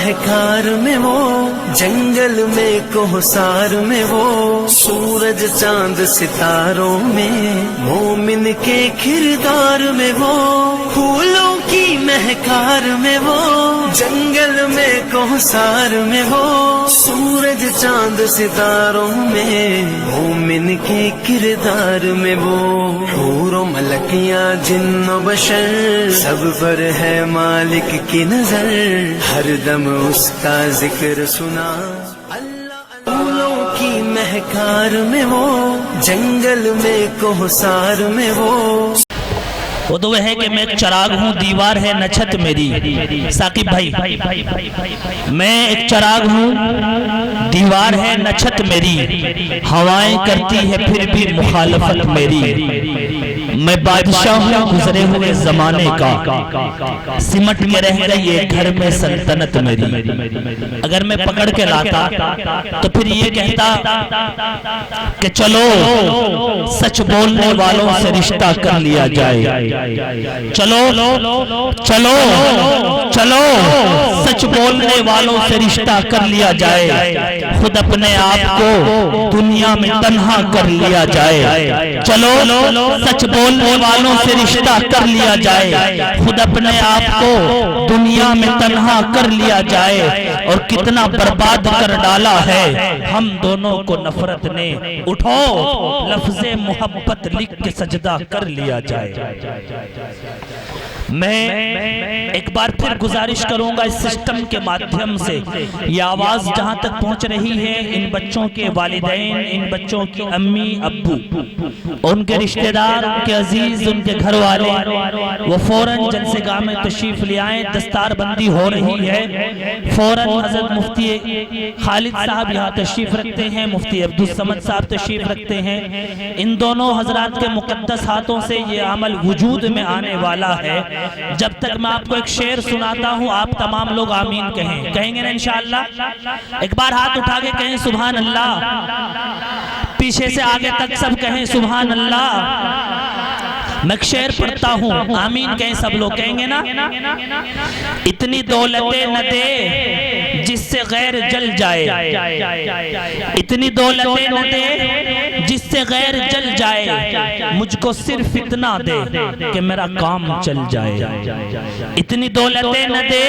مہکار میں وہ، جنگل میں کوہسار میں وہ، سورج چاند ستاروں میں، مومن کے کردار میں وہ، پھولوں کی مہکار میں وہ، جنگل میں کوہسار میں وہ، سورج چاند ستاروں میں، مومن کے کردار میں وہ، حور و ملکیاں جن و بشر سب پر ہے مالک کی نظر، ہر دم اس کا ذکر سنا پھولوں کی مہکار میں وہ، جنگل میں کوہسار میں وہ تو ہے کہ میں ایک چراغ ہوں، دیوار ہے نہ چھت میری. ثاقب بھائی، میں ایک چراغ ہوں، دیوار ہے نہ چھت میری، ہوائیں کرتی ہے پھر بھی مخالفت میری. میں بادشاہ ہوں گزرے ہوئے زمانے کا، سمٹ کے رہ گئی ہے گھر میں سلطنت میری. اگر میں پکڑ کے لاتا تو پھر یہ کہتا کہ چلو سچ بولنے والوں سے رشتہ کر لیا جائے، چلو چلو چلو سچ بولنے والوں سے رشتہ کر لیا جائے، خود اپنے آپ کو دنیا میں تنہا کر لیا جائے. چلو سچ بولنے والوں سے رشتہ کر لیا جائے، خود اپنے آپ کو دنیا میں تنہا کر لیا جائے. اور کتنا برباد کر ڈالا ہے ہم دونوں کو نفرت نے، اٹھو لفظ محبت لکھ کے سجدہ کر لیا جائے. میں ایک بار پھر گزارش کروں گا اس سسٹم کے مادھیم سے، یہ آواز جہاں تک پہنچ رہی ہے، ان بچوں کے والدین، ان بچوں کی امی ابو، ان کے رشتہ دار، ان کے عزیز، ان کے گھر والے، وہ فوراً جلسے گاہ میں تشریف لے آئیں. دستار بندی ہو رہی ہے، فوراً حضرت مفتی خالد صاحب یہاں تشریف رکھتے ہیں، مفتی عبدالصمد صاحب تشریف رکھتے ہیں. ان دونوں حضرات کے مقدس ہاتھوں سے یہ عمل وجود میں آنے والا ہے. جب تک میں آپ کو ایک شعر سناتا ہوں آپ تمام لوگ آمین کہیں گے نا انشاءاللہ. ایک بار ہاتھ اٹھا کے کہیں سبحان اللہ، پیچھے سے آگے تک سب کہیں سبحان اللہ. میں ایک شعر پڑھتا ہوں، آمین کہیں سب لوگ، کہیں گے نا. اتنی دولتیں نہ دے جس سے غیر جل جائے، اتنی دولتیں نہ دے جس سے غیر جل جائے، مجھ کو صرف اتنا دے کہ میرا کام چل جائے. اتنی دولتیں نہ دے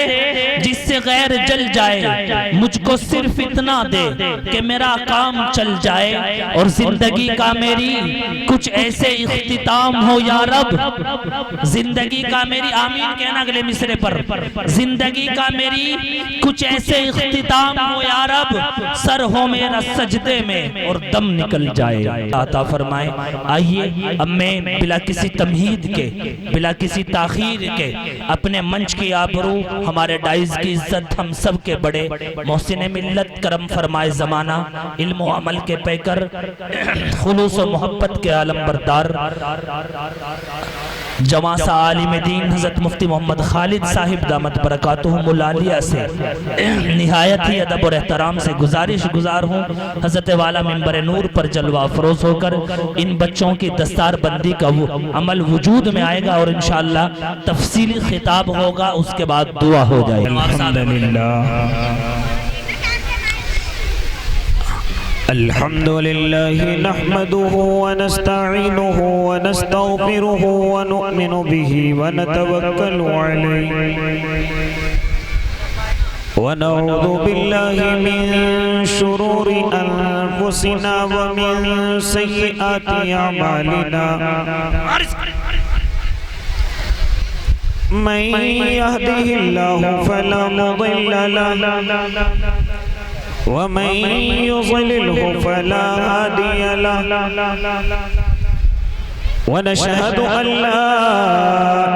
جس سے غیر جل جائے، مجھ کو صرف اتنا دے کہ میرا کام چل جائے. اور زندگی کا میری کچھ ایسے اختتام ہو یا رب، زندگی کا میری، آمین کہنا اگلے مصرے پر، زندگی کا میری کچھ ایسے اختتام ہو یا رب، سر ہو میرا سجدے میں اور دم نکل جائے. عطا فرمائے. آئیے اب میں بلا کسی تمہید کے، بلا کسی تاخیر کے، اپنے منچ کی آبرو، ہمارے ڈائز کی عزت، ہم سب کے بڑے محسن ملت، کرم فرمائے زمانہ، علم و عمل کے پیکر، خلوص و محبت کے عالم بردار، جواں سا عالم دین حضرت مفتی محمد خالد صاحب دامت برکاتہم العالیہ سے نہایت ہی ادب اور احترام سے گزارش گزار ہوں حضرت والا منبر نور پر جلوہ افروز ہو کر ان بچوں کی دستار بندی کا عمل وجود میں آئے گا، اور انشاءاللہ تفصیلی خطاب ہوگا، اس کے بعد دعا ہو جائے گی. الحمدللہ نحمده ونستعینه ونستغفره ونؤمن به ونتوکل علیہ ونعوذ باللہ من شرور انفسنا ومن سیئات اعمالنا من يهده الله فلا مضل له ومن يضلله فلا هادي له ونشهد أن لا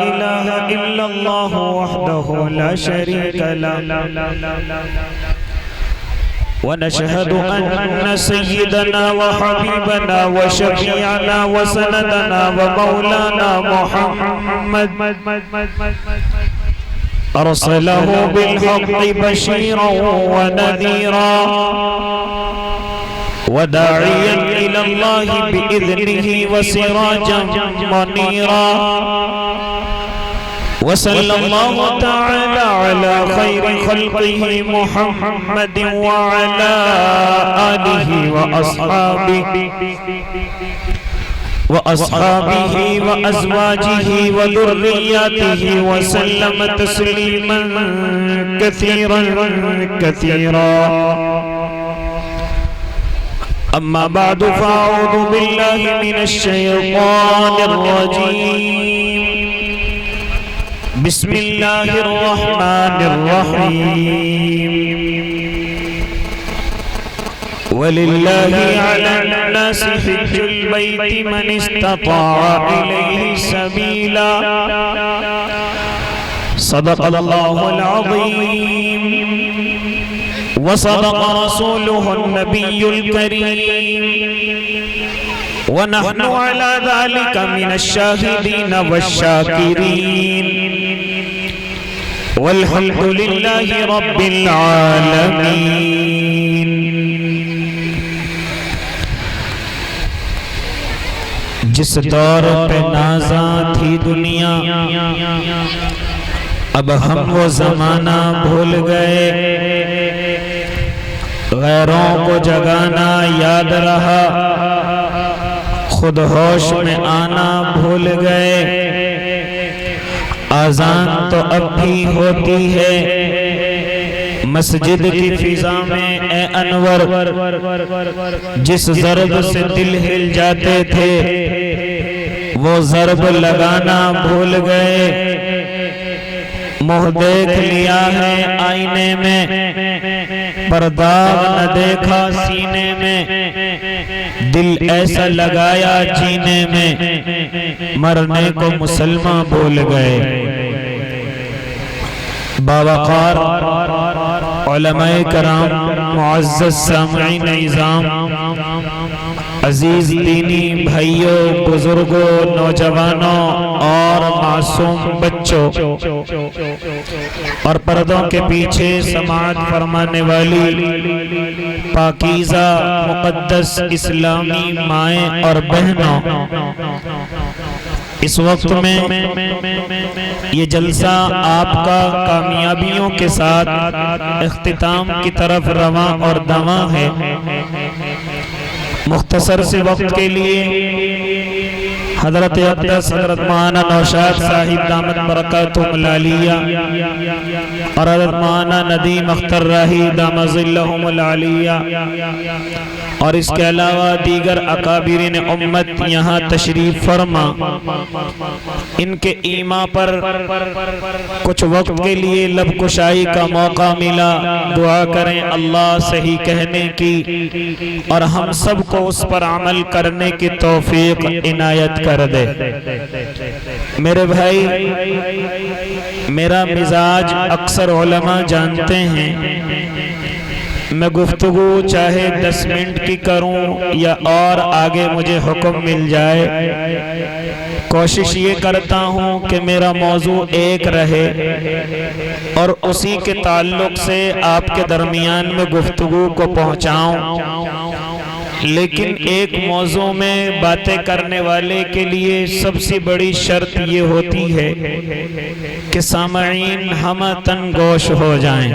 إله إلا الله وحده لا شريك له ونشهد أن سيدنا وحبيبنا وشفيعنا وسندنا ومولانا محمد أرسله بالحق بشيرا ونذيرا وداعيا إلى الله بإذنه وسراجا منيرا وصلى الله تعالى على خير خلقه محمد وعلى آله وأصحابه وأزواجه وذرياته وسلم تسليما كثيرا كثيرا. أما بعد فأعوذ بالله من الشيطان الرجيم. بسم الله الرحمن الرحيم. ولله على الناس حج البيت من استطاع إليه سبيلا. صدق الله العظيم وصدق رسوله النبي الكريم ونحن على ذلك من الشاهدين والشاكرين والحمد لله رب العالمين. جس دور پہ نازاں تھی دنیا اب ہم وہ زمانہ بھول گئے. غیروں کو جگانا یاد رہا خود ہوش میں آنا بھول گئے. آذان تو اب بھی ہوتی ہے مسجد کی فضا میں اے انور. جس ضرب سے دل ہل جاتے تھے وہ ضرب لگانا بھول گئے. منہ دیکھ لیا ہے آئینے میں پر داغ نہ دیکھا سینے میں. دل ایسا لگایا جینے میں مرنے کو مسلمان بھول گئے. باوقار علماء کرام، معزز سامعین نظام، عزیز دینی بھائیوں، بزرگوں، نوجوانوں اور معصوم بچوں اور پردوں کے پیچھے سماعت فرمانے والی پاکیزہ مقدس اسلامی مائیں اور بہنوں، اس وقت میں یہ جلسہ آپ کا کامیابیوں کے ساتھ اختتام کی طرف رواں اور دواں ہے. مختصر سے وقت کے لیے حضرت اقدس حضرت مولانا نوشاد صاحب دامت برکاتہم العالیہ اور حضرت مولانا ندیم اختر راہی دامت ظلہم العالیہ اور اس کے علاوہ دیگر اکابرین امت یہاں تشریف فرما. ان کے ایما پر کچھ وقت کے لیے لب کشائی کا موقع ملا. دعا کریں اللہ صحیح کہنے کی اور ہم سب کو اس پر عمل کرنے کی توفیق عنایت کر دے. میرے بھائی، میرا مزاج اکثر علماء جانتے ہیں. میں گفتگو چاہے 10 منٹ کی کروں یا اور آگے مجھے حکم مل جائے، کوشش یہ کرتا ہوں کہ میرا موضوع ایک رہے اور اسی کے تعلق سے آپ کے درمیان میں گفتگو کو پہنچاؤں. لیکن ایک موضوع میں باتیں کرنے والے کے لیے سب سے بڑی شرط یہ ہوتی ہے کہ سامعین ہم تنگوش ہو جائیں،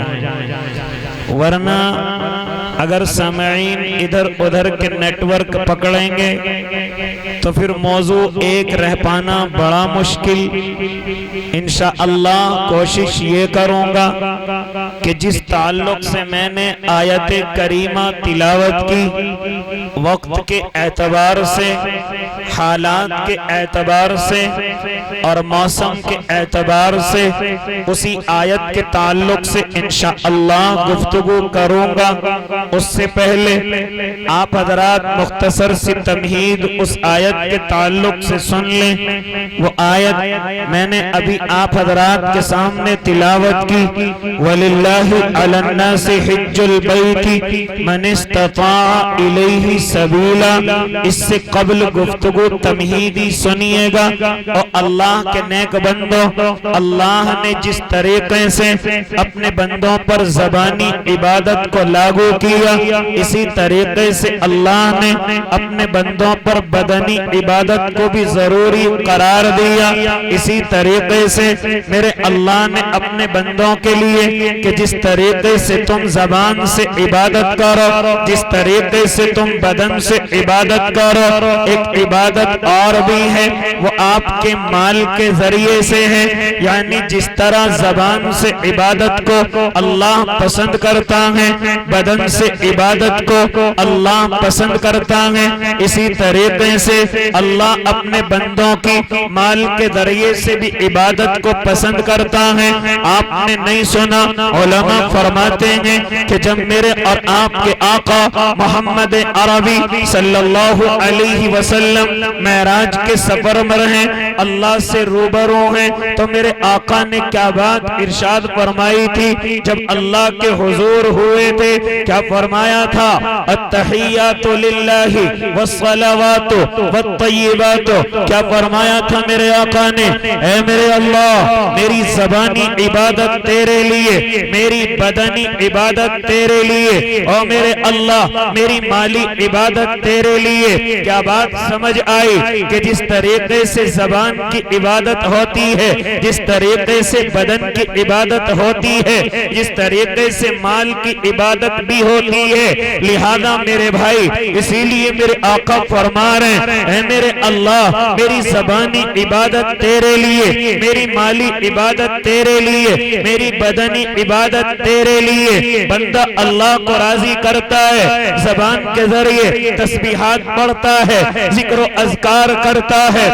ورنہ اگر سامعین ادھر ادھر کے نیٹ ورک پکڑیں گے تو پھر موضوع ایک رہ پانا بڑا مشکل. انشاءاللہ کوشش یہ کروں گا کہ جس تعلق سے میں نے آیت کریمہ تلاوت کی، وقت کے اعتبار سے، حالات کے اعتبار سے اور موسم کے اعتبار سے اسی آیت کے تعلق سے انشاءاللہ گفتگو کروں گا. اس سے پہلے آپ حضرات مختصر سی تمہید اس آیت کے تعلق سے سن لیں. وہ آیت میں نے ابھی آپ حضرات کے سامنے تلاوت کی، وَلِلَّهِ عَلَى النَّاسِ حِجُّ الْبَيْتِ مَنِ اسْتَطَاعَ إِلَيْهِ سَبِيلًا. اس سے قبل گفتگو تمہیدی سنیے گا. اور اللہ کے نیک بندوں، اللہ نے جس طریقے سے اپنے بندوں پر زبانی عبادت کو لاگو کیا دیا، اسی طریقے سے اللہ نے اپنے بندوں پر بدنی عبادت کو بھی ضروری قرار دیا۔ اسی طریقے سے میرے اللہ نے اپنے بندوں کے لیے کہ جس طریقے سے تم زبان سے عبادت کرو، جس طریقے سے تم بدن سے عبادت کرو، ایک عبادت اور بھی ہے، وہ آپ کے مال کے ذریعے سے ہے۔ یعنی جس طرح زبان سے عبادت کو اللہ پسند کرتا ہے، بدن سے عبادت کو اللہ پسند کرتا ہے، اسی طریقے سے اللہ اپنے بندوں کی مال کے ذریعے سے بھی عبادت کو پسند کرتا ہے۔ آپ نے نہیں سنا، علماء فرماتے ہیں کہ جب میرے اور آپ کے آقا محمد عربی صلی اللہ علیہ وسلم معراج کے سفر میں رہے، اللہ سے روبرو ہیں، تو میرے آقا نے کیا بات ارشاد فرمائی تھی جب اللہ کے حضور ہوئے تھے؟ کیا فرمایا تھا؟ التحیات للہ والصلوات والطیبات۔ کیا فرمایا تھا میرے آقا نے؟ اے میرے اللہ، میری زبانی عبادت تیرے لیے، میری بدنی عبادت تیرے لیے، اور میرے اللہ میری مالی عبادت تیرے لیے۔ کیا بات سمجھ آئی کہ جس طریقے سے زبان کی عبادت ہوتی ہے، جس طریقے سے بدن کی عبادت ہوتی ہے، جس طریقے سے مال کی عبادت بھی ہوتی ہے، لہذا میرے بھائی اسی لیے میرے آقا فرما رہے ہیں اے میرے اللہ، میری زبانی عبادت تیرے لیے، میری مالی عبادت تیرے لیے، میری بدنی عبادت تیرے لیے۔ بندہ اللہ کو راضی کرتا ہے، زبان کے ذریعے تسبیحات پڑھتا ہے، ذکر و اذکار کرتا ہے،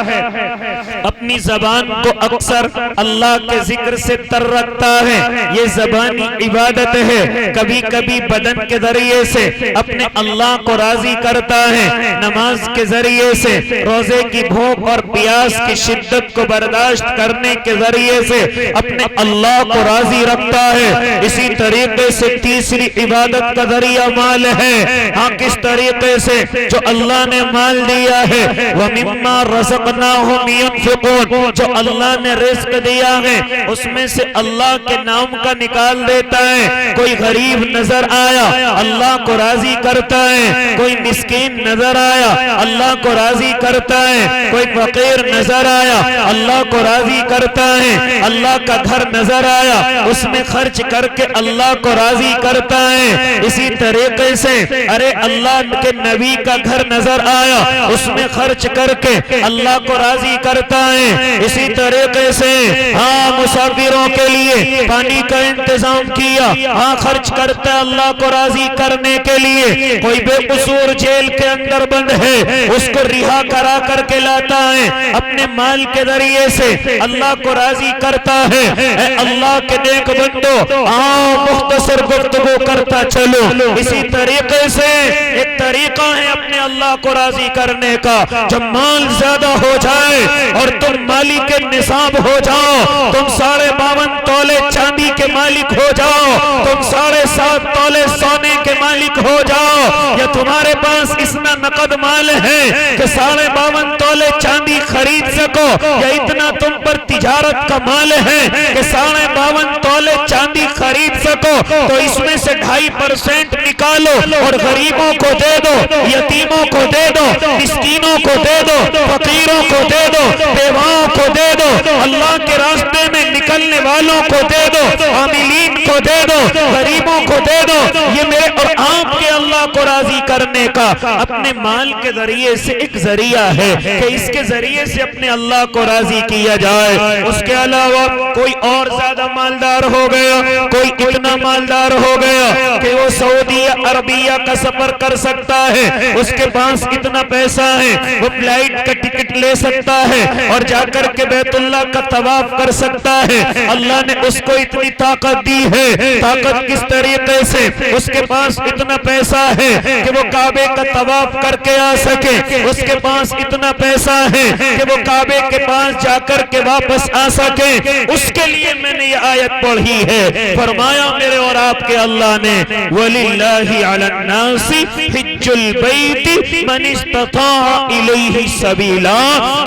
اپنی زبان کو اکثر اللہ کے ذکر سے تر رکھتا ہے، یہ زبانی عبادت ہے۔ کبھی کبھی بدن کے ذریعے سے اپنے اللہ کو راضی کرتا ہے، نماز کے ذریعے سے، روزے کی بھوک اور پیاس کی شدت کو برداشت کرنے کے ذریعے سے اپنے اللہ کو راضی رکھتا ہے۔ اسی طریقے سے تیسری عبادت کا ذریعہ مال ہے۔ ہاں کس طریقے سے؟ جو اللہ نے مال دیا ہے، وَمِمَّا رَزَقْنَاهُمْ يُنْفِقُونَ، جو اللہ نے رزق دیا ہے اس میں سے اللہ کے نام کا نکال دیتا ہے۔ کوئی غریب نظر آیا اللہ کو راضی کرتا ہے، کوئی مسکین نظر آیا اللہ کو راضی کرتا ہے، کوئی فقیر نظر آیا اللہ کو راضی کرتا ہے، اللہ کا گھر نظر آیا اس میں خرچ کر کے اللہ کو راضی کرتا ہے۔ اسی طریقے سے ارے اللہ کے نبی کا گھر نظر آیا اس میں خرچ کر کے اللہ کو راضی کرتا ہے۔ اسی طریقے سے ہاں مسافروں کے لیے پانی کا انتظام کیا، ہاں خرچ کرتا ہے اللہ کو راضی کرنے کے لیے۔ کوئی بے قصور جیل کے اندر بند ہے اس کو رہا کرا کر کے لاتا ہے، اپنے مال کے ذریعے سے اللہ کو راضی کرتا ہے۔ اے اللہ کے نیک بندو، آؤ مختصر گفتگو کرتا چلو۔ اسی طریقے سے ایک طریقہ ہے اپنے اللہ کو راضی کرنے کا، جب مال زیادہ ہو جائے اور تم مالی کے نصاب ہو جاؤ، تم 52.5 تولے چاندی کے مالک ہو جاؤ، تم 7.5 تولے سونے کے مالک ہو جاؤ، یا تمہارے پاس اتنا نقد مال ہے کہ 52.5 تولے چاندی خرید سکو، یا اتنا تم پر تجارت کا مال ہے کہ 52.5 تولے چاندی خرید سکو، تو اس میں سے 2.5% نکالو اور غریبوں کو دے دو، یتیموں کو دے دو، مسکینوں کو دے دو، فقیروں کو دے دو، بیواؤں کو دے دو، اللہ کے راستے میں نکلنے والوں کو دے دو، عاملین کو دے دو، غریبوں کو دے دو۔ یہ میرے اور آپ کے اللہ کو راضی کرنے کا اپنے مال کے ذریعے سے ایک ذریعہ ہے کہ اس کے ذریعے سے اپنے اللہ کو راضی کیا جائے۔ اس کے علاوہ کوئی اور زیادہ مالدار ہو گیا، کوئی اتنا مالدار ہو گیا کہ وہ سعودی عربیہ کا سفر کر سکتا ہے، اس کے پاس اتنا پیسہ ہے، وہ فلائٹ کا ٹکٹ لے سکتا ہے اور جا کر کے بیت اللہ کا طواف کر سکتا ہے۔ اللہ نے اس کو اتنی طاقت دی ہے۔ طاقت کس طریقے سے؟ اس کے پاس اتنا پیسہ ہے کہ وہ کعبے کا طواف کر کے آ سکے، اس کے پاس اتنا پیسہ ہے کہ وہ کعبے کے پاس جا کر کے واپس آ سکے۔ اس کے لیے میں نے یہ آیت پڑھی ہے، فرمایا میرے اور آپ کے اللہ نے وَلِلَّهِ علی الناس حج البیت من استطاع الیہ سبیلا،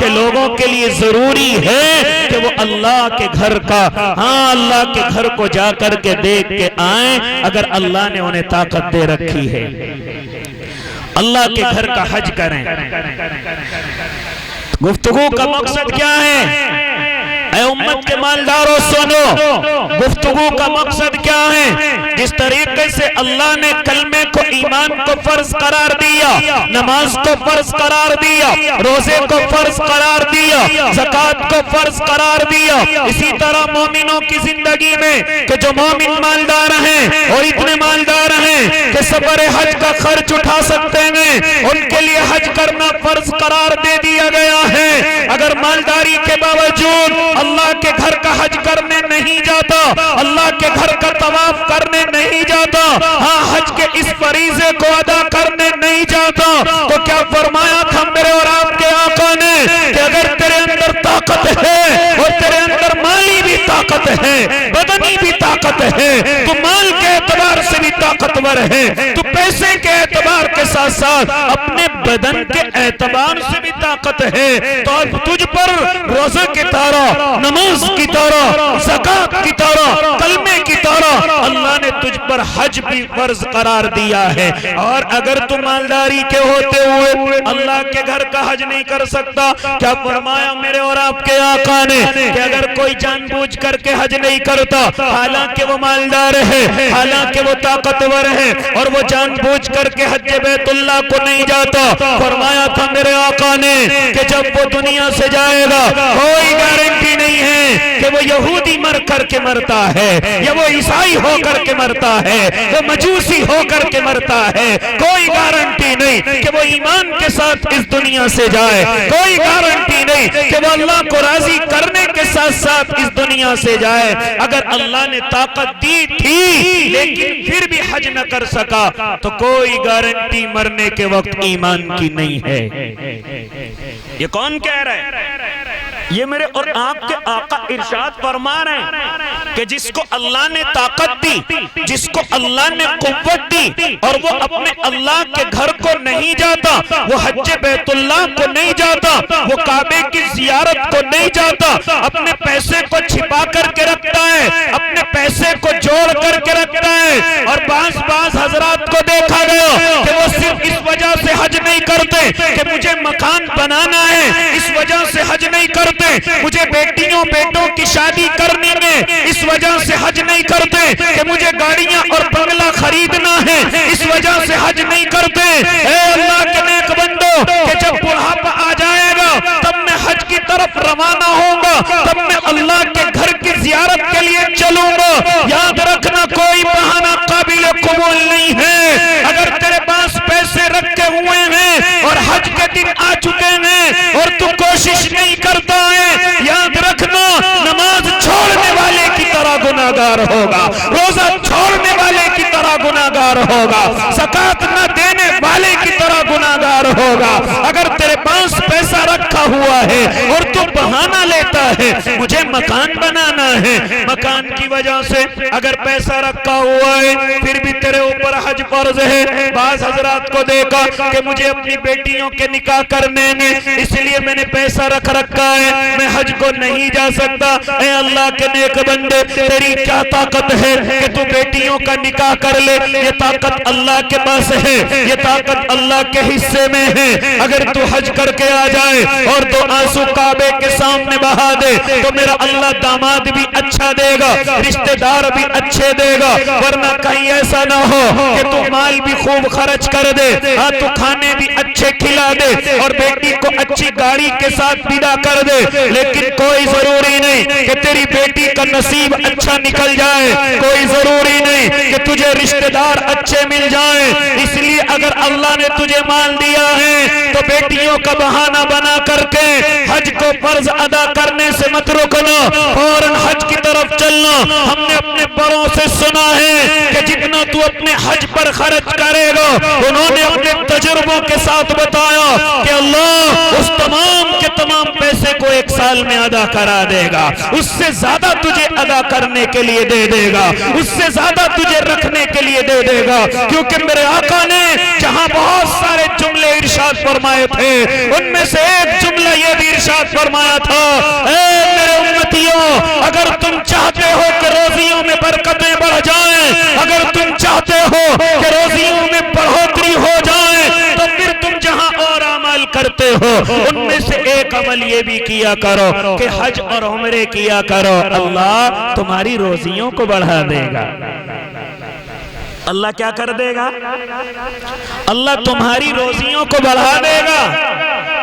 کہ لوگوں کے لیے ضروری ہے کہ وہ اللہ کے گھر کا، ہاں اللہ کے گھر کو جا کر کے دیکھ کے آئیں اگر اللہ نے انہیں طاقت دے رکھی ہے، اللہ کے گھر کا حج کریں۔ گفتگو کا مقصد کیا ہے؟ اے امت کے مالداروں سنو، گفتگو کا مقصد کیا ہے؟ جس طریقے سے اللہ نے کلمے کو، ایمان کو فرض قرار دیا، نماز کو فرض قرار دیا، روزے کو فرض قرار دیا، زکوٰۃ کو فرض قرار دیا، اسی طرح مومنوں کی زندگی میں کہ جو مومن مالدار ہیں اور اتنے مالدار ہیں کہ سفر حج کا خرچ اٹھا سکتے ہیں، ان کے لیے حج کرنا فرض قرار دے دیا گیا ہے۔ اگر مالداری کے باوجود اللہ کے گھر کا حج کرنے نہیں جاتا، اللہ کے گھر کا طواف کرنے نہیں جاتا، ہاں حج کے اس فریضے کو ادا کرنے نہیں جاتا، تو کیا فرمایا تھا میرے اور آپ کے آقا نے کہ اگر تیرے اندر طاقت ہے اور تیرے اندر مالی بھی طاقت ہے، بدنی بھی طاقت ہے، تو مال کے اعتبار سے بھی طاقتور ہے، تو پیسے کے اعتبار کے ساتھ ساتھ اپنے بدن کے اعتبار سے بھی طاقت ہے، تو تجھ پر روزے کی طرح، نماز کی طرح، زکوٰۃ کی طرح، کلمے کی طرح اللہ نے تجھ پر حج بھی فرض قرار دیا ہے۔ اور اگر تو مالداری کے ہوتے ہوئے اللہ کے گھر کا حج نہیں کر سکتا، کیا فرمایا میرے اور آپ کے آقا نے کہ اگر کوئی جان بوجھ کر کے حج نہیں کرتا، حالانکہ وہ مالدار ہے، حالانکہ وہ طاقتور ہے، اور وہ جان بوجھ کر کے حج بیت اللہ کو نہیں جاتا، فرمایا تھا میرے آقا نے کہ جب وہ دنیا سے جائے گا کوئی گارنٹی نہیں ہے کہ وہ یہودی مر کر کے مرتا ہے یا وہ عیسائی ہو کر کے مرتا ہے، وہ مجوسی ہو کر کے مرتا ہے، کوئی گارنٹی نہیں کہ وہ ایمان کے ساتھ اس دنیا سے جائے، کوئی گارنٹی نہیں کہ وہ اللہ کو راضی کرنے کے ساتھ ساتھ اس دنیا سے جائے۔ اگر اللہ نے طاقت دی تھی لیکن پھر بھی حج نہ کر سکا تو کوئی گارنٹی مرنے کے وقت ایمان کی نہیں ہے۔ یہ کون کہہ رہا ہے؟ یہ میرے اور آپ کے آقا ارشاد فرما رہے ہیں کہ جس کو اللہ نے طاقت دی، جس کو اللہ نے قوت دی، اور وہ اپنے اللہ کے گھر کو نہیں جاتا، وہ حج بیت اللہ کو نہیں جاتا، وہ کعبے کی زیارت کو نہیں جاتا، اپنے پیسے کو چھپا کر کے رکھتا ہے، اپنے پیسے کو جوڑ کر کے رکھتا ہے، اور بعض حضرات کو دیکھا گیا کہ وہ صرف اس وجہ سے حج نہیں کرتے کہ مجھے مکان بنانا ہے، اس وجہ سے حج نہیں کرتے مجھے بیٹیوں بیٹوں کی شادی کرنی ہے، اس وجہ سے حج نہیں کرتے کہ مجھے گاڑیاں اور بنگلہ خریدنا ہے، اس وجہ سے حج نہیں کرتے۔ اے اللہ کے نیک بندو کہ جب بڑھاپا آ جائے گا تب میں حج کی طرف روانہ ہوں گا، تب میں اللہ کے گھر کی زیارت کے لیے چلوں گا۔ یاد رکھنا کوئی بہانہ قابل قبول نہیں ہے۔ اگر تیرے پاس پیسے رکھے ہوئے ہیں اور حج کے دن آ چکے ہیں اور تو کوشش نہیں کرتا ہے، یاد رکھنا نماز چھوڑنے والے کی طرح گناہگار ہوگا، روزہ چھوڑنے والے کی طرح گناہگار ہوگا، زکوٰۃ نہ دینے والے کی طرح گناہگار ہوگا۔ اگر تیرے پاس پیسہ رکھا ہوا ہے اور تو بہانہ لیتا ہے مجھے مکان بنانا ہے، مکان کی وجہ سے اگر پیسہ رکھا ہوا ہے پھر بھی تیرے اوپر حج فرض ہے۔ بعض حضرات کو دیکھا کہ مجھے اپنی بیٹیوں کے نکاح کرنے ہیں اس لیے میں نے پیسہ رکھ رکھا ہے، میں حج کو نہیں جا سکتا۔ اے اللہ کے نیک بندے تیری کیا طاقت ہے کہ تو بیٹیوں کا نکاح کر لے؟ یہ طاقت اللہ کے پاس ہے، یہ طاقت اللہ کے حصے میں ہے۔ اگر تو حج کر کے آ جائے اور تو آنسو کعبے کے سامنے بہا دے تو میرا اللہ داماد بھی اچھا دے گا، رشتہ دار بھی اچھے دے گا، ورنہ کہیں ایسا نہ ہو کہ تو مال بھی خوب خرچ کر دے، ہاں تو کھانے بھی اچھے کھلا دے اور بیٹی کو اچھی گاڑی کے ساتھ ودا کر دے، لیکن کوئی ضروری نہیں کہ تیری بیٹی کا نصیب اچھا نکل جائے، کوئی ضروری نہیں کہ تجھے رشتہ دار اچھے مل جائیں۔ اس لیے اگر اللہ نے تجھے مال دیا ہے تو بیٹیوں کا بہانہ بنا کر کے حج کو فرض ادا کرنے سے مت رکنا، فوراً حج کی طرف چلنا۔ ہم نے اپنے بڑوں سے سنا ہے کہ جتنا تو اپنے حج پر خرچ کرے گا، انہوں نے اپنے تجربوں کے ساتھ بتایا کہ اللہ اس تمام کے تمام پیسے کو 1 سال میں ادا کرا دے گا، اس سے زیادہ تجھے ادا کرنے کے لیے دے دے گا، اس سے زیادہ تجھے رکھنے کے لیے دے دے گا۔ کیونکہ میرے آقا نے جہاں بہت سارے جملے ارشاد فرمائے تھے، ان میں سے ایک جملہ یہ بھی ارشاد فرمایا تھا، اے میرے امتیوں، اگر تم چاہتے ہو کہ روزیوں میں برکتیں بڑھ جائیں، اگر تم چاہتے ہو کہ روزیوں میں بڑھوتری ہو جائے، تو پھر تم جہاں اور عمل کرتے ہو ان میں سے ایک عمل یہ بھی کیا کرو کہ حج اور عمرے کیا کرو، اللہ تمہاری روزیوں کو بڑھا دے گا۔ اللہ کیا کر دے گا؟ اللہ تمہاری روزیوں کو بڑھا دے گا،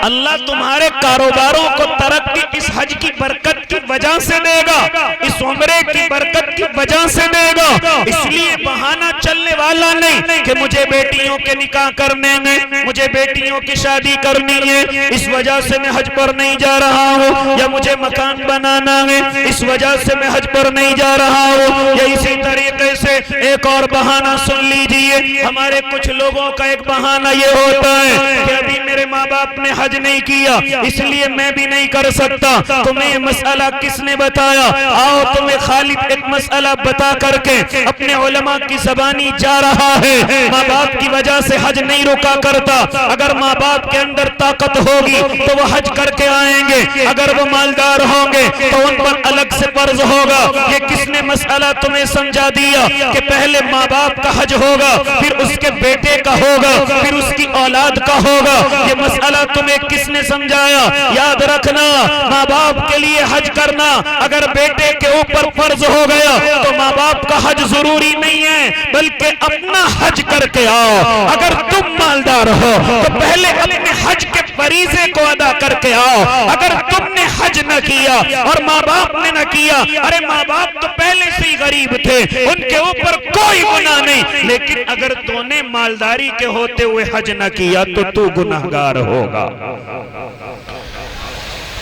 اللہ تمہارے کاروباروں کو ترقی اس حج کی برکت کی وجہ سے دے گا، اس عمرے کی برکت کی وجہ سے دے گا۔ اس لیے بہانہ چلنے والا نہیں کہ مجھے بیٹیوں کے نکاح کرنے ہیں، مجھے بیٹیوں کی شادی کرنی ہے، اس وجہ سے میں حج پر نہیں جا رہا ہوں، یا مجھے مکان بنانا ہے اس وجہ سے میں حج پر نہیں جا رہا ہوں۔ یا اسی طریقے سے ایک اور بہانہ سن لیجئے، ہمارے کچھ لوگوں کا ایک بہانہ یہ ہوتا ہے کہ ابھی میرے ماں باپ نے حج نہیں کیا اس لیے میں بھی نہیں کر سکتا۔ تمہیں یہ مسئلہ کس نے بتایا؟ آؤ تمہیں خالد ایک مسئلہ بتا کر کے اپنے علماء کی زبانی جا رہا ہے۔ ماں باپ کی وجہ سے حج نہیں رکا کرتا، اگر ماں باپ کے اندر طاقت ہوگی تو وہ حج کر کے آئیں گے، اگر وہ مالدار ہوں گے تو ان پر الگ سے فرض ہوگا۔ یہ کس نے مسئلہ تمہیں سمجھا دیا کہ پہلے ماں باپ کا حج ہوگا، پھر اس کے بیٹے کا ہوگا، پھر اس کی اولاد کا ہوگا؟ یہ مسئلہ تمہیں کس نے سمجھایا؟ یاد رکھنا، ماں باپ کے لیے حج کرنا اگر بیٹے کے اوپر فرض ہو گیا تو ماں باپ کا حج ضروری نہیں ہے، بلکہ اپنا حج کر کے آؤ۔ اگر تم مالدار ہو تو پہلے اپنے حج کے فریضے کو ادا کر کے آؤ۔ اگر تم نے حج نہ کیا اور ماں باپ نے نہ کیا، ارے ماں باپ تو پہلے سے ہی غریب تھے، ان کے اوپر کوئی گناہ نہیں، لیکن اگر تو نے مالداری کے ہوتے ہوئے حج نہ کیا تو تو گناہگار ہوگا۔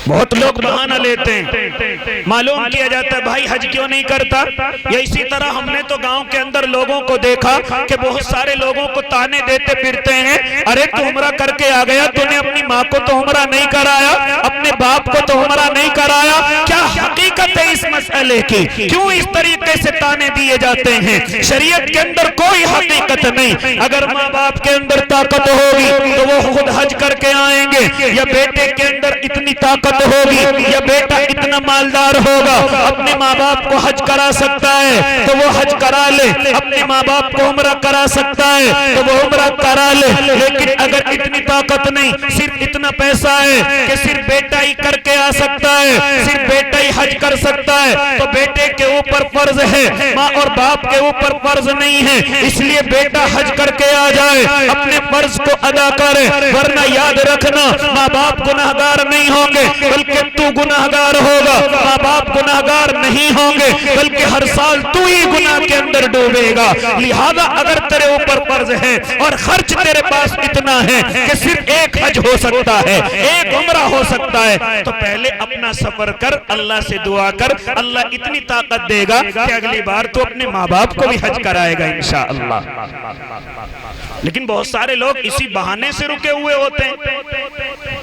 بہت لوگ بہانہ لیتے ہیں، معلوم کیا جاتا ہے بھائی حج کیوں نہیں کرتا؟ یا اسی طرح ہم نے تو گاؤں کے اندر لوگوں کو دیکھا کہ بہت سارے لوگوں کو تانے دیتے پھرتے ہیں، ارے تو عمرہ کر کے آ گیا، تو نے اپنی ماں کو تو عمرہ نہیں کرایا، اپنے باپ کو تو عمرہ نہیں کرایا۔ کیا حقیقت ہے اس مسئلے کی؟ کیوں اس طریقے سے تانے دیے جاتے ہیں؟ شریعت کے اندر کوئی حقیقت نہیں۔ اگر ماں باپ کے اندر طاقت ہوگی تو وہ خود حج کر کے آئیں گے، یا بیٹے کے اندر اتنی طاقت ہوگی یا بیٹا اتنا مالدار ہوگا اپنے ماں باپ کو حج کرا سکتا ہے تو وہ حج کرا لے، اپنے ماں باپ کو عمرہ کرا سکتا ہے تو وہ عمرہ کرا لے۔ لیکن اگر اتنی طاقت نہیں، صرف اتنا پیسہ ہے کہ صرف بیٹا ہی کر کے آ سکتا ہے، صرف بیٹا ہی حج کر سکتا ہے، تو بیٹے کے اوپر فرض ہے، ماں اور باپ کے اوپر فرض نہیں ہے، اس لیے بیٹا حج کر کے آ جائے، اپنے فرض کو ادا کرے۔ ورنہ یاد رکھنا، ماں باپ گناہگار نہیں ہوں گے بلکہ تو گناہگار ہوگا، ماں باپ گناہگار نہیں ہوں گے بلکہ ہر سال تو ہی گناہ کے اندر ڈوبے گا۔ لہذا اگر تیرے اوپر فرض ہے اور خرچ تیرے پاس اتنا ہے کہ صرف ایک حج ہو سکتا ہے، ایک عمرہ ہو سکتا ہے، تو پہلے اپنا سفر کر، اللہ سے دعا کر، اللہ اتنی طاقت دے گا کہ اگلی بار تو اپنے ماں باپ کو بھی حج کرائے گا انشاءاللہ۔ لیکن بہت سارے لوگ اسی بہانے سے رکے ہوئے ہوتے ہیں،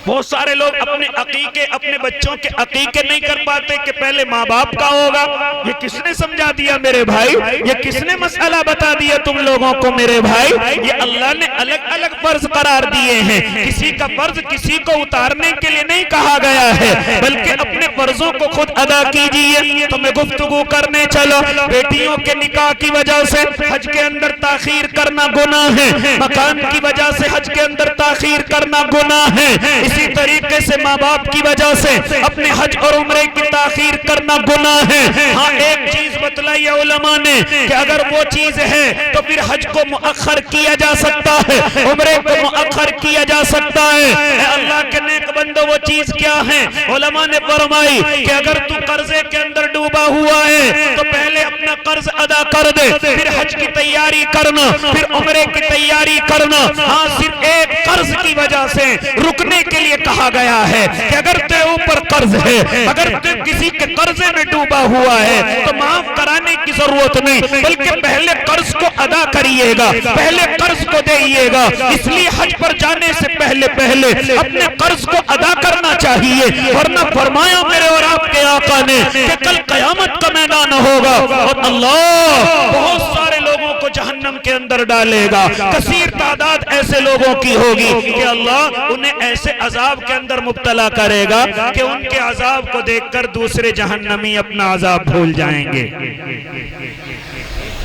بہت سارے لوگ اپنے عقیقے، اپنے بچوں کے عقیقے نہیں کر پاتے کہ پہلے ماں باپ کا ہوگا۔ یہ کس نے سمجھا دیا میرے بھائی؟ یہ کس نے مسئلہ بتا دیا تم لوگوں کو میرے بھائی؟ یہ اللہ نے الگ الگ فرض قرار دیے ہیں، کسی کا فرض کسی کو اتارنے کے لیے نہیں کہا گیا ہے، بلکہ اپنے فرضوں کو خود ادا کیجئے۔ تو میں گفتگو کرنے چلو، بیٹیوں کے نکاح کی وجہ سے حج کے اندر تاخیر کرنا گناہ ہے، مکان کی وجہ سے حج کے اندر تاخیر کرنا گناہ ہے، اسی طریقے سے ماں باپ کی وجہ سے اپنے حج اور عمرے کی تاخیر کرنا گناہ ہے۔ ہاں ایک چیز بتلائی علماء نے کہ اگر وہ چیز ہے تو پھر حج کو مؤخر کیا جا سکتا ہے، عمرے کو مؤخر کیا جا سکتا ہے۔ اے اللہ کے نیک بندو، وہ چیز کیا ہے؟ علماء نے فرمائی کہ اگر تو قرضے کے اندر ڈوبا ہوا ہے تو پہلے اپنا قرض ادا کر دے، پھر حج کی تیاری کرنا، پھر عمرے کی تیاری کرنا۔ ہاں صرف ایک قرض کی وجہ سے رکنے کے لیے کہا گیا ہے کہ اگر تیرے اوپر قرض ہے، اگر تو کسی کے قرضے میں ڈوبا ہوا ہے تو معاف کرانے کی ضرورت نہیں، بلکہ پہلے قرض کو ادا کریے گا، پہلے قرض کو دئیے گا۔ اس لیے حج پر جانے سے پہلے اپنے قرض کو ادا کرنا چاہیے، ورنہ فرمایا میرے اور آپ کے آقا نے کہ کل قیامت کا میدان ہوگا اور اللہ بہت سارے لوگوں کو جہنم کے اندر ڈالے گا، کثیر تعداد ایسے لوگوں کی ہوگی کہ اللہ انہیں ایسے عذاب کے اندر مبتلا کرے گا کہ ان کے عذاب کو دیکھ کر دوسرے جہنمی اپنا عذاب بھول جائیں گے،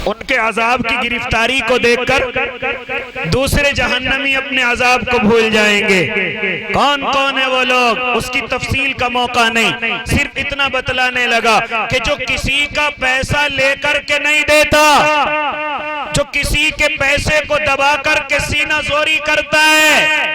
ان کے عذاب کی گرفتاری کو دیکھ کر دوسرے جہنمی اپنے عذاب کو بھول جائیں گے۔ کون کون ہے وہ لوگ؟ اس کی تفصیل کا موقع نہیں، صرف اتنا بتلانے لگا کہ جو کسی کا پیسہ لے کر کے نہیں دیتا، جو کسی کے پیسے کو دبا کر کے سینہ زوری کرتا ہے،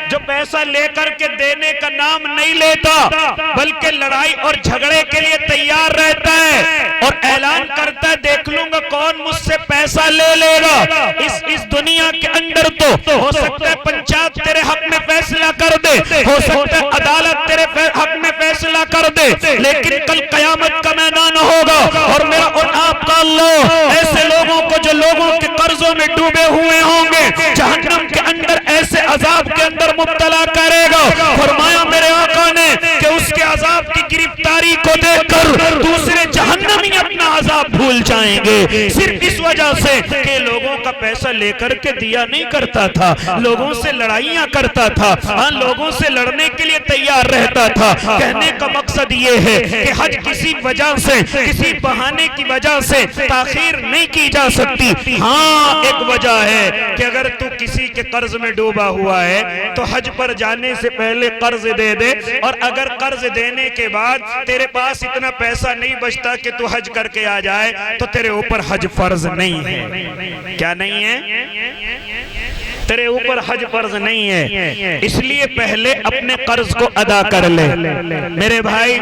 جو پیسہ لے کر کے دینے کا نام نہیں لیتا بلکہ لڑائی اور جھگڑے کے لیے تیار رہتا ہے اور اعلان کرتا ہے دیکھ لوں گا کون مجھ سے پیسہ لے لے گا، اس دنیا کے اندر تو ہو سکتا ہے پنچایت تیرے حق میں فیصلہ کر دے، ہو سکتا ہے عدالت تیرے حق میں فیصلہ کر دے، لیکن کل قیامت کا میدان ہوگا اور میرا اور آپ کا اللہ ایسے لوگوں کو جو لوگوں کے قرضوں میں ڈوبے ہوئے ہوں گے جہنم کے اندر ایسے عذاب کے اندر مبتلا کرے گا۔ فرمایا میرے آقا نے کہ اس کے عذاب کی گرفتاری کو دیکھ کر دوسرے جہنمی اپنا عذاب بھول جائیں گے، صرف اس وجہ سے کہ لوگوں کا پیسہ لے کر کے دیا نہیں کرتا تھا، لوگوں سے لڑائیاں کرتا تھا، لوگوں سے لڑنے کے لیے تیار رہتا تھا۔ کہنے کا مقصد یہ ہے کہ حج کسی وجہ سے، کسی بہانے کی وجہ سے تاخیر نہیں کی جا سکتی۔ ہاں ایک وجہ ہے کہ اگر تو کسی کے قرض میں ڈوبا ہوا ہے تو حج پر جانے سے پہلے قرض دے دے، اور اگر قرض دینے کے بعد تیرے پاس اتنا پیسہ نہیں بچتا کہ تو حج کر کے آ جائے تو تیرے اوپر حج فرض نہیں ہے۔ کیا نہیں ہے؟ تیرے اوپر حج فرض نہیں ہے، اس لیے پہلے اپنے قرض کو ادا کر لے۔ میرے بھائی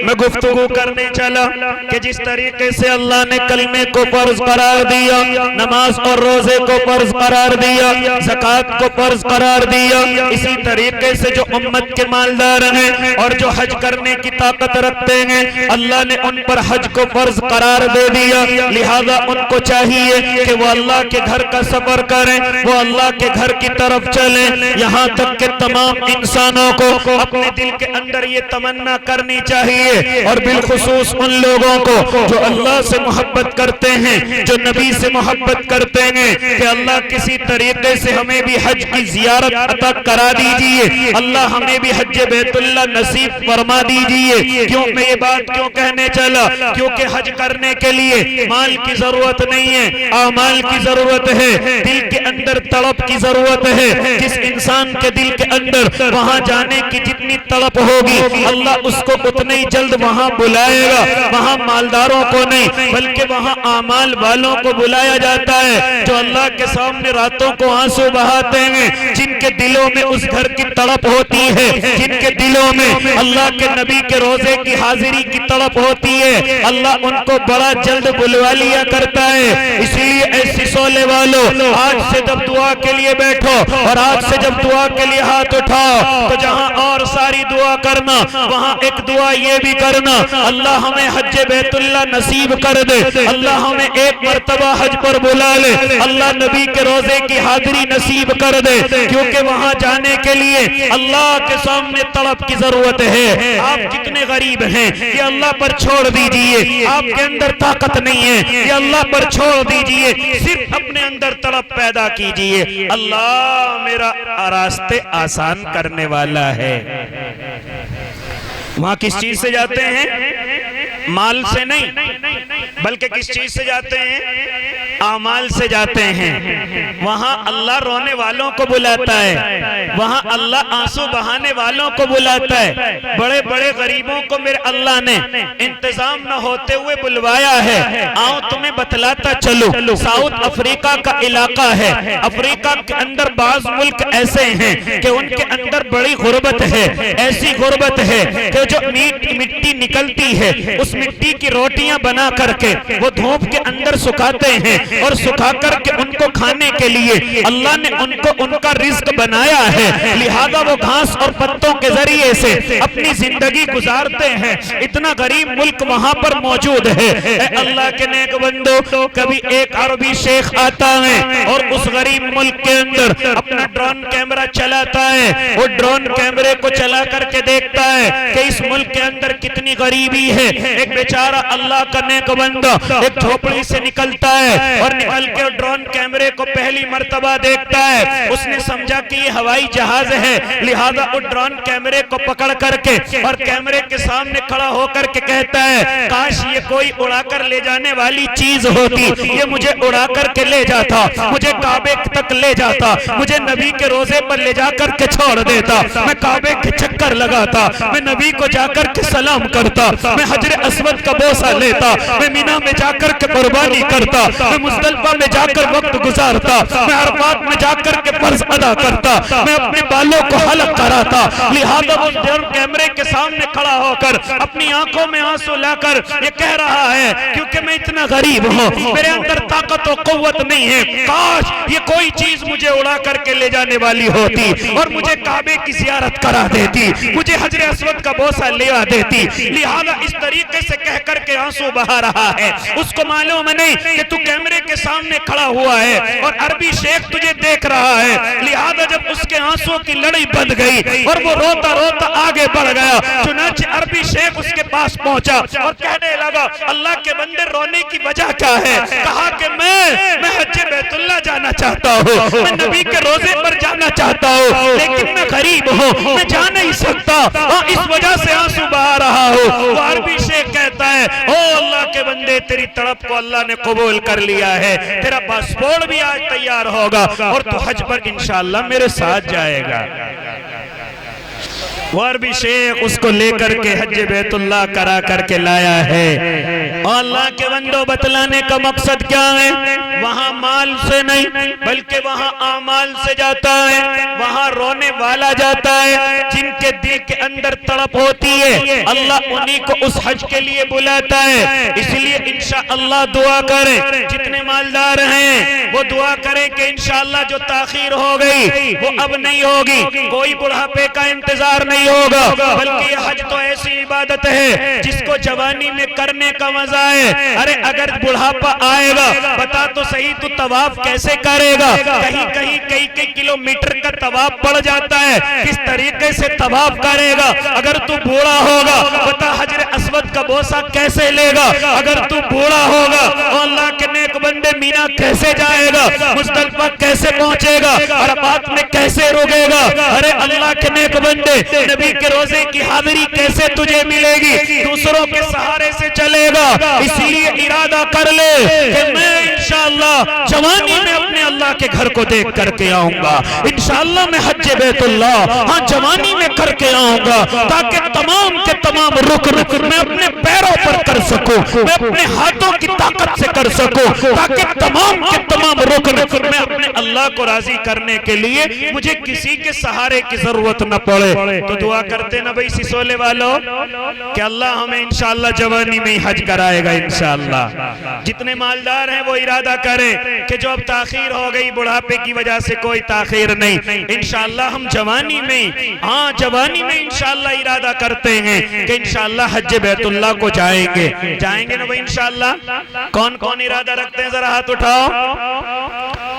میں گفتگو کرنے چلا کہ جس طریقے سے اللہ نے کلمے کو فرض قرار دیا، نماز اور روزے کو فرض قرار دیا، زکوٰۃ کو فرض قرار دیا، اسی طریقے سے جو امت کے مالدار ہیں اور جو حج کرنے کی طاقت رکھتے ہیں اللہ نے ان پر حج کو فرض قرار دے دیا۔ لہذا ان کو چاہیے کہ وہ اللہ کے گھر کا سفر کریں، وہ اللہ کے گھر کی طرف چلیں، یہاں تک کہ تمام انسانوں کو اپنے دل کے اندر یہ تمنا کرنی چاہیے، اور بالخصوص ان لوگوں کو جو اللہ سے محبت کرتے ہیں، جو نبی سے محبت کرتے ہیں، کہ اللہ کسی طریقے سے ہمیں بھی حج کی زیارت عطا کرا دیجئے، اللہ ہمیں بھی حج بیت اللہ نصیب فرما دیجئے۔ کیوں میں یہ بات کیوں کہنے چلا؟ کیونکہ حج کرنے کے لیے مال کی ضرورت نہیں ہے، اعمال کی ضرورت ہے، دل کے اندر طلب کی ضرورت ہے۔ جس انسان کے دل کے اندر وہاں جانے کی جتنی طلب ہوگی اللہ اس کو اتنے ہی جلد وہاں بلائے گا۔ وہاں مالداروں کو نہیں بلکہ وہاں اعمال والوں کو بلایا جاتا ہے، جو اللہ کے سامنے راتوں کو آنسو بہاتے ہیں، جن کے دلوں میں اس گھر کی طلب ہوتی ہے، جن کے دلوں میں اللہ کے نبی کے روزے کی حاضری کی طلب ہوتی ہے، اللہ ان کو بڑا جلد بلوا لیا کرتا ہے۔ اس لیے ایسی سولے والوں آج سے جب دعا کے لیے بیٹھو اور آج سے جب دعا کے لیے ہاتھ اٹھاؤ تو جہاں اور ساری دعا کرنا وہاں ایک دعا یہ بھی کرنا، اللہ ہمیں حج بیت اللہ نصیب کر دے، اللہ ہمیں ایک مرتبہ حج پر بلا لے، اللہ نبی کے روزے کی حاضری نصیب کر دے، کیونکہ وہاں جانے کے لیے اللہ کے سامنے طلب کی ضرورت ہے۔ آپ کتنے غریب ہیں یہ اللہ پر چھوڑ دیجئے، آپ کے اندر طاقت نہیں ہے یہ اللہ پر چھوڑ دیجئے، صرف اپنے اندر طلب پیدا کیجئے، اللہ میرا راستے آسان کرنے والا ہے۔ وہاں کس چیز سے جاتے ہیں؟ مال سے نہیں بلکہ کس چیز سے جاتے ہیں؟ اعمال سے جاتے ہیں۔ وہاں اللہ رونے والوں کو بلاتا ہے، وہاں اللہ آنسو بہانے والوں کو بلاتا ہے، بڑے بڑے غریبوں کو میرے اللہ نے انتظام نہ ہوتے ہوئے بلوایا ہے۔ آؤ تمہیں بتلاتا چلو، ساؤتھ افریقہ کا علاقہ ہے، افریقہ کے اندر بعض ملک ایسے ہیں کہ ان کے اندر بڑی غربت ہے، ایسی غربت ہے کہ جو مٹی نکلتی ہے اس مٹی کی روٹیاں بنا کر کے کے وہ دھوپ کے اندر سکھاتے ہیں اور سکھا کر کے ان کو کھانے کے لیے اللہ نے ان کو ان کا رزق بنایا ہے، لہذا وہ گھاس اور پتوں کے ذریعے سے اپنی زندگی گزارتے ہیں۔ اتنا غریب ملک وہاں پر موجود ہے۔ اے اللہ کے نیک بندو، کبھی ایک عربی شیخ آتا ہے اور اس غریب ملک کے اندر اپنا ڈرون کیمرہ چلاتا ہے، وہ ڈرون کیمرے کو چلا کر کے دیکھتا ہے کہ اس ملک کے اندر کتنی غریبی ہے۔ ایک بیچارہ اللہ کا نیک بندہ ایک جھوپڑی سے نکلتا ہے اور نکل کے ڈرون کیمرے کو پہلی مرتبہ دیکھتا ہے، اس نے سمجھا کہ یہ ہوائی جہاز ہے، لہذا وہ ڈرون کیمرے کو پکڑ کر کے اور کیمرے کے سامنے کھڑا ہو کر کے کہتا ہے کاش یہ کوئی اڑا کر لے جانے والی چیز ہوتی، یہ مجھے اڑا کر کے لے جاتا، مجھے کعبے تک لے جاتا، مجھے نبی کے روزے پر لے جا کر کے چھوڑ دیتا، میں کعبے کے چکر لگاتا، میں نبی کو جا کر کے سلام کرتا، میں حجر اسود کا بوسہ لیتا، میں مینا میں جا کر کے قربانی کرتا، میں مزدلفہ میں جا کر وقت گزارتا، میں عرفات میں جا کر کے فرض ادا کرتا، میں اپنے بالوں کو حلق کراتا۔ لہذا وہ ڈرون کیمرے کے سامنے کھڑا ہو کر اپنی آنکھوں میں آنسو لا کر یہ کہہ رہا ہے کیونکہ میں اتنا غریب ہوں، میرے اندر طاقت و قوت نہیں ہے، کاش یہ کوئی چیز مجھے اڑا کر کے لے جانے والی ہوتی اور مجھے کعبے کی زیارت کرا دیتی، مجھے حجر اسود کا بوسہ لیا دیتی۔ لہذا اس طریقے سے کہہ کر کے آنسو بہا رہا ہے۔ اس کو معلوم نہیں کہ تو کیمرے کے سامنے کھڑا ہوا ہے اور عربی شیخ تجھے دیکھ رہا ہے، لہذا جب اس کے آنسوں کی لڑی بندھ گئی اور وہ روتا روتا آگے بڑھ گیا، چنانچہ عربی شیخ اس کے پاس پہنچا اور کہنے لگا اللہ کے بندے رونے کی وجہ کیا ہے؟ کہا کہ میں حج بیت اللہ جانا چاہتا ہوں، میں نبی کے روزے پر جانا چاہتا ہوں، لیکن میں غریب ہوں، میں جا نہیں سکتا اور اس وجہ سے آنسو بہا رہا ہوں۔ وہ عربی شیخ کہتا ہے او اللہ کے بندے تیری تڑپ کو اللہ نے قبول کر لیا ہے، تیرا پاسپورٹ بھی آج تیار ہوگا اور تو حج پر انشاءاللہ میرے ساتھ جائے گا۔ وہ عربی شیخ اس کو لے کر کے حج بیت اللہ کرا کر کے لایا ہے۔ اور اللہ کے بندوں بتلانے کا مقصد کیا ہے؟ وہاں مال سے نہیں بلکہ وہاں اعمال سے جاتا ہے، وہاں رونے والا جاتا ہے، جن کے دل کے اندر تڑپ ہوتی ہے اللہ انہی کو اس حج کے لیے بلاتا ہے۔ اس لیے انشاءاللہ دعا کریں، جتنے مالدار ہیں وہ دعا کریں کہ انشاءاللہ جو تاخیر ہو گئی وہ اب نہیں ہوگی، کوئی بڑھاپے کا انتظار نہیں ہوگا، بلکہ یہ حج تو ایسی عبادت ہے جس کو جوانی میں کرنے کا مزہ ہے۔ ارے اگر بڑھاپا آئے گا بتا تو صحیح تو طواف کیسے کرے گا؟ کہیں کئی کلومیٹر کا طواف پڑ جاتا ہے، کس طریقے سے طواف کرے گا؟ اگر تو بوڑھا ہوگا بتا حجر اسود کا بوسہ کیسے لے گا؟ اگر تو بوڑھا ہوگا اللہ کے نیک بندے مینا کیسے جائے گا؟ مزدلفہ کیسے پہنچے گا؟ عرفات میں کیسے رکے گا؟ ارے اللہ کے نیک بندے نبی کے روزے کی حاضری کیسے تجھے ملے گی؟ دوسروں کے سہارے سے چلے گا۔ اس لیے ارادہ کر لے کہ میں انشاءاللہ جوانی میں اپنے اللہ کے گھر کو دیکھ کر کے آؤں گا، انشاءاللہ میں حج بیت اللہ ہاں جوانی میں کر کے آؤں گا، تاکہ تمام کے تمام رکن میں اپنے پیروں پر کر سکوں، میں اپنے ہاتھوں کی طاقت سے کر سکوں، تاکہ تمام کے تمام رکن میں اپنے اللہ کو راضی کرنے کے لیے مجھے کسی کے سہارے کی ضرورت نہ پڑے۔ تو دعا کرتے نا بھئی سسولے والوں کہ اللہ ہمیں انشاءاللہ جوانی میں حج کرائے گا انشاءاللہ۔ جتنے مالدار ہیں وہ ارادہ کریں کہ جو اب تاخیر ہو گئی بڑھاپے کی وجہ سے کوئی تاخیر نہیں، انشاءاللہ ہم جوانی میں انشاءاللہ ارادہ کرتے ہیں کہ انشاءاللہ حج بیت اللہ کو جائیں گے نا بھئی انشاءاللہ۔ کون کون ارادہ رکھتے ہیں ذرا ہاتھ اٹھاؤ؟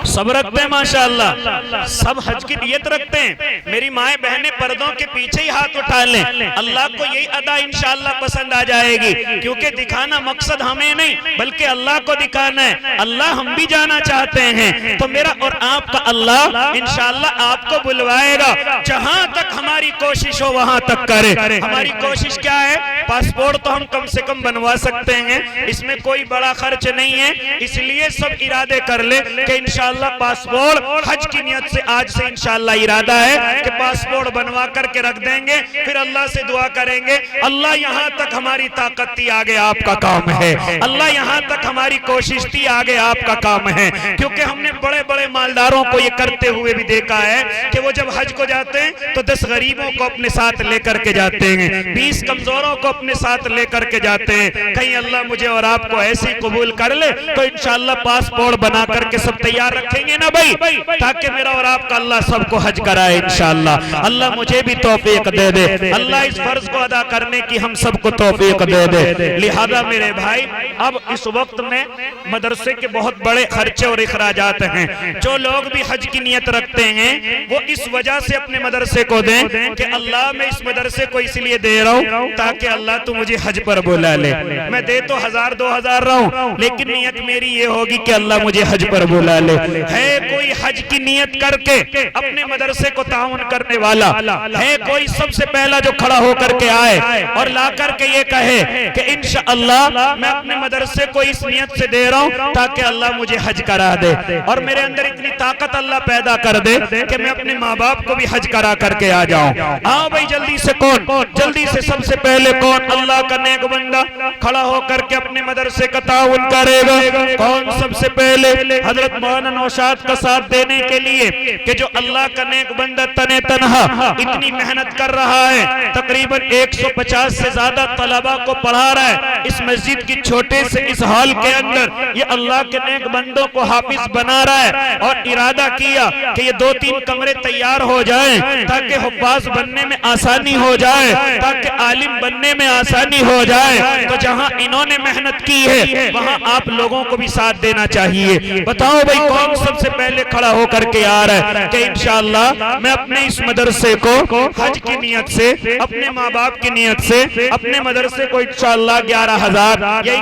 سب رکھتے ہیں ماشاءاللہ، سب حج کی نیت رکھتے ہیں۔ میری مائیں بہنیں پردوں کے پیچھے ہی ہاتھ اٹھا لیں، اللہ کو یہی ادا انشاءاللہ پسند آ جائے گی، کیونکہ دکھانا مقصد ہمیں نہیں بلکہ اللہ کو دکھانا ہے۔ اللہ ہم بھی جانا چاہتے ہیں تو میرا اور آپ کا اللہ انشاءاللہ آپ کو بلوائے گا، جہاں تک ہماری کوشش ہو وہاں تک کرے۔ ہماری کوشش کیا ہے؟ پاسپورٹ تو ہم کم سے کم بنوا سکتے ہیں، اس میں کوئی بڑا خرچ نہیں ہے، اس لیے سب ارادے کر لے کہ انشاءاللہ انشاءاللہ پاسپورٹ حج کی نیت سے آج سے انشاءاللہ ارادہ ہے کہ پاسپورٹ بنوا کر کے رکھ دیں گے، پھر اللہ سے دعا کریں گے اللہ یہاں تک ہماری طاقت تھی، آگے آپ کا کام ہے، اللہ یہاں تک ہماری کوشش تھی، آگے آپ کا کام ہے۔ کیونکہ ہم نے بڑے بڑے مالداروں کو یہ کرتے ہوئے بھی دیکھا ہے کہ وہ جب حج کو جاتے ہیں تو 10 غریبوں کو اپنے ساتھ لے کر کے جاتے ہیں، 20 کمزوروں کو اپنے ساتھ لے کر کے جاتے ہیں۔ کہیں اللہ مجھے اور آپ کو ایسی قبول کر لے تو انشاءاللہ پاسپورٹ بنا کر کے سب تیار رکھیں گے نا بھائی، تاکہ میرا اور آپ کا اللہ سب کو حج کرائے انشاءاللہ۔ اللہ مجھے بھی توفیق دے دے، اللہ اس فرض کو ادا کرنے کی ہم سب کو توفیق دے دے۔ لہذا میرے بھائی اب اس وقت میں مدرسے کے بہت بڑے خرچے اور اخراجات ہیں، جو لوگ بھی حج کی نیت رکھتے ہیں وہ اس وجہ سے اپنے مدرسے کو دیں کہ اللہ میں اس مدرسے کو اس لیے دے رہا ہوں تاکہ اللہ تو مجھے حج پر بلا لے۔ میں دے تو 1000 2000 رہا ہوں لیکن نیت میری یہ ہوگی کہ اللہ مجھے حج پر بلا لے۔ ہے کوئی حج کی نیت کر کے اپنے مدرسے کو تعاون کرنے والا؟ ہے کوئی سب سے پہلا جو کھڑا ہو کر کے آئے اور لا کر کے یہ کہے کہ انشاءاللہ میں اپنے مدرسے کو اس نیت سے دے رہا ہوں تاکہ اللہ مجھے حج کرا دے، اور میرے اندر اتنی طاقت اللہ پیدا کر دے کہ میں اپنے ماں باپ کو بھی حج کرا کر کے آ جاؤں؟ ہاں بھائی جلدی سے کون، جلدی سے سب سے پہلے کون اللہ کا نیک بندہ کھڑا ہو کر کے اپنے مدرسے کا تعاون کرے گا؟ کون سب سے پہلے حضرت مولانا نوشاد کا ساتھ دینے کے لیے کہ جو اللہ کا نیک بندہ تنے تنہا اتنی محنت کر رہا ہے، تقریباً 150 سے زیادہ طلبہ کو پڑھا رہا ہے اس مسجد کی چھوٹے سے اس ہال کے اندر، یہ اللہ کے نیک بندوں کو حافظ بنا رہا ہے، اور ارادہ کیا کہ یہ 2-3 کمرے تیار ہو جائیں تاکہ حفاظ بننے میں آسانی ہو جائے، تاکہ عالم بننے میں آسانی ہو جائے۔ تو جہاں انہوں نے محنت کی ہے وہاں آپ لوگوں کو بھی ساتھ دینا چاہیے۔ بتاؤ بھائی کون سب سے پہلے کھڑا ہو کر کے آ رہا ہے کہ انشاءاللہ میں اپنے اس مدرسے کو حج کی نیت سے، اپنے ماں باپ کی نیت سے اپنے مدرسے کو انشاءاللہ 11,000 یہی